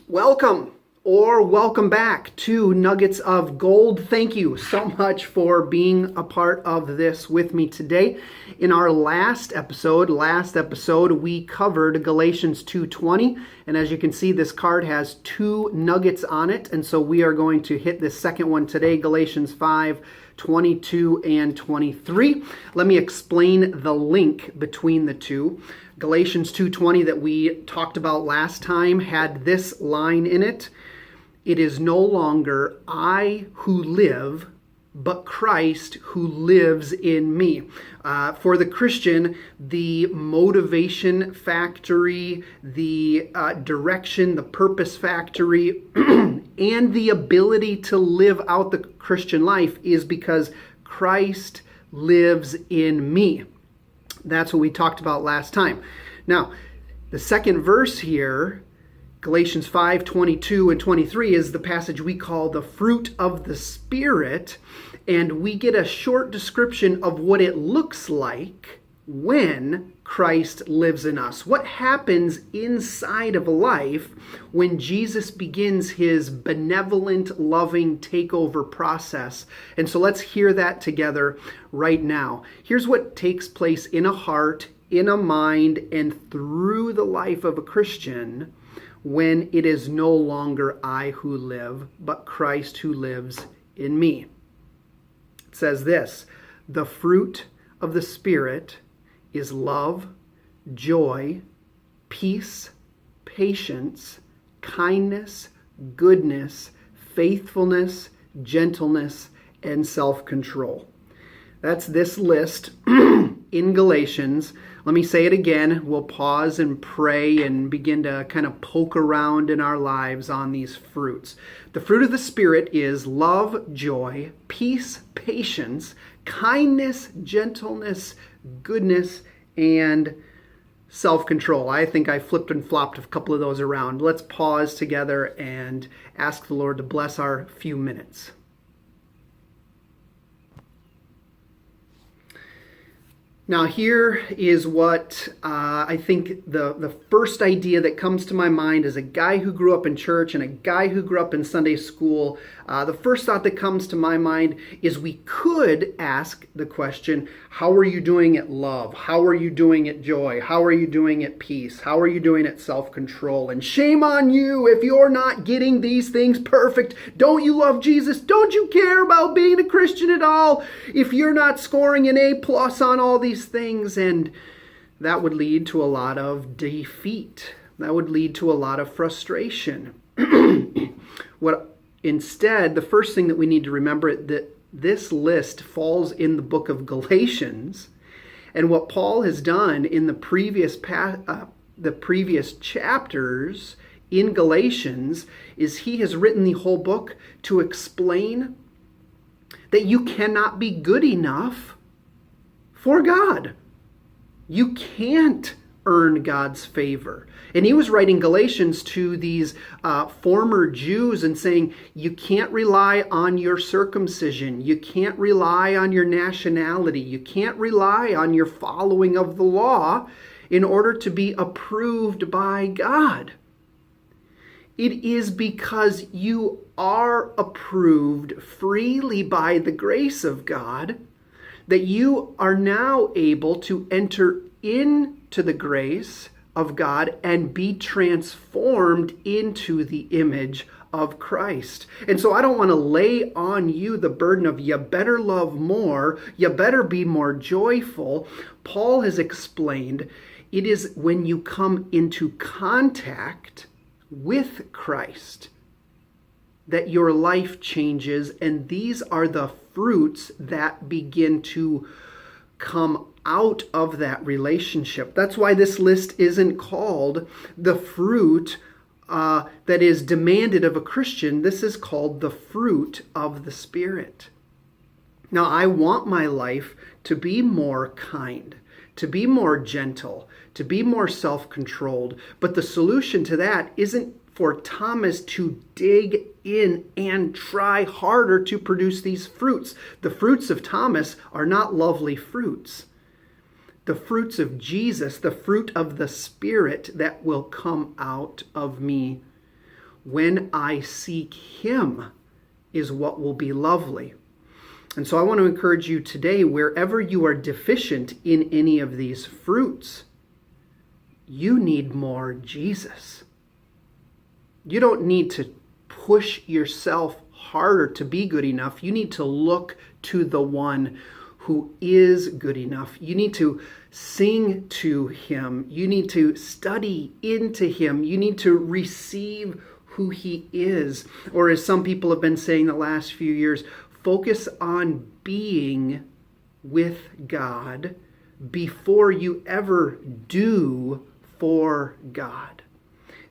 Welcome or welcome back to Nuggets of Gold. Thank you so much for being a part of this with me today. In our last episode, we covered Galatians 2:20, and as you can see, this card has two nuggets on it, and so we are going to hit this second one today, Galatians 5:22 and 23. Let me explain the link between the two. Galatians 2:20 that we talked about last time had this line in it. It is no longer I who live, but Christ who lives in me. For the Christian, the motivation factory, the direction, the purpose factory, and the ability to live out the Christian life is because Christ lives in me. That's what we talked about last time. Now, the second verse here, Galatians 5:22 and 23, is the passage we call the fruit of the Spirit, and we get a short description of what it looks like when Christ lives in us. What happens inside of a life when Jesus begins his benevolent, loving takeover process. And so let's hear that together right now. Here's what takes place in a heart, in a mind, and through the life of a Christian when it is no longer I who live, but Christ who lives in me. It says this: the fruit of the Spirit is love, joy, peace, patience, kindness, goodness, faithfulness, gentleness, and self-control. That's this list in Galatians. Let me say it again. We'll pause and pray and begin to kind of poke around in our lives on these fruits. The fruit of the Spirit is love, joy, peace, patience, kindness, gentleness, goodness, and self-control. I think I flipped and flopped a couple of those around. Let's pause together and ask the Lord to bless our few minutes. Now here is what I think the first idea that comes to my mind as a guy who grew up in church and a guy who grew up in Sunday school. The first thought that comes to my mind is we could ask the question, how are you doing at love? How are you doing at joy? How are you doing at peace? How are you doing at self-control? And shame on you if you're not getting these things perfect. Don't you love Jesus? Don't you care about being a Christian at all if you're not scoring an A+ on all these things? And that would lead to a lot of defeat. That would lead to a lot of frustration. Instead, the first thing that we need to remember that this list falls in the book of Galatians, and what Paul has done in the previous chapters in Galatians is he has written the whole book to explain that you cannot be good enough for God. You can't earn God's favor. And he was writing Galatians to these former Jews and saying, you can't rely on your circumcision. You can't rely on your nationality. You can't rely on your following of the law in order to be approved by God. It is because you are approved freely by the grace of God that you are now able to enter into the grace of God and be transformed into the image of Christ. And so I don't want to lay on you the burden of you better love more, you better be more joyful. Paul has explained it is when you come into contact with Christ that your life changes, and these are the fruits that begin to come out of that relationship. That's why this list isn't called the fruit that is demanded of a Christian. This is called the fruit of the Spirit. Now, I want my life to be more kind, to be more gentle, to be more self-controlled. But the solution to that isn't for Thomas to dig in and try harder to produce these fruits. The fruits of Thomas are not lovely fruits. The fruits of Jesus, the fruit of the Spirit that will come out of me, when I seek him is what will be lovely. And so I want to encourage you today, wherever you are deficient in any of these fruits, you need more Jesus. You don't need to push yourself harder to be good enough. You need to look to the one who is good enough. You need to sing to him. You need to study into him. You need to receive who he is. Or as some people have been saying the last few years, focus on being with God before you ever do for God.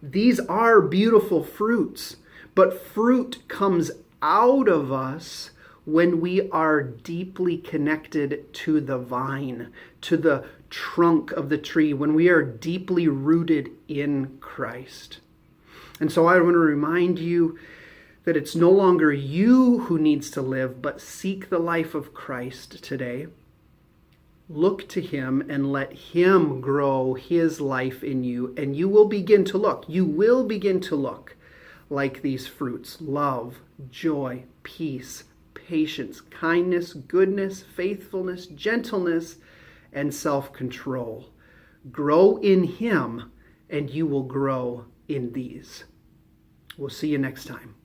These are beautiful fruits, but fruit comes out of us when we are deeply connected to the vine, to the trunk of the tree, when we are deeply rooted in Christ. And so I want to remind you that it's no longer you who needs to live, but seek the life of Christ today. Look to him and let him grow his life in you, and you will begin to look. You will begin to look like these fruits: love, joy, peace, patience, kindness, goodness, faithfulness, gentleness, and self-control. Grow in him, and you will grow in these. We'll see you next time.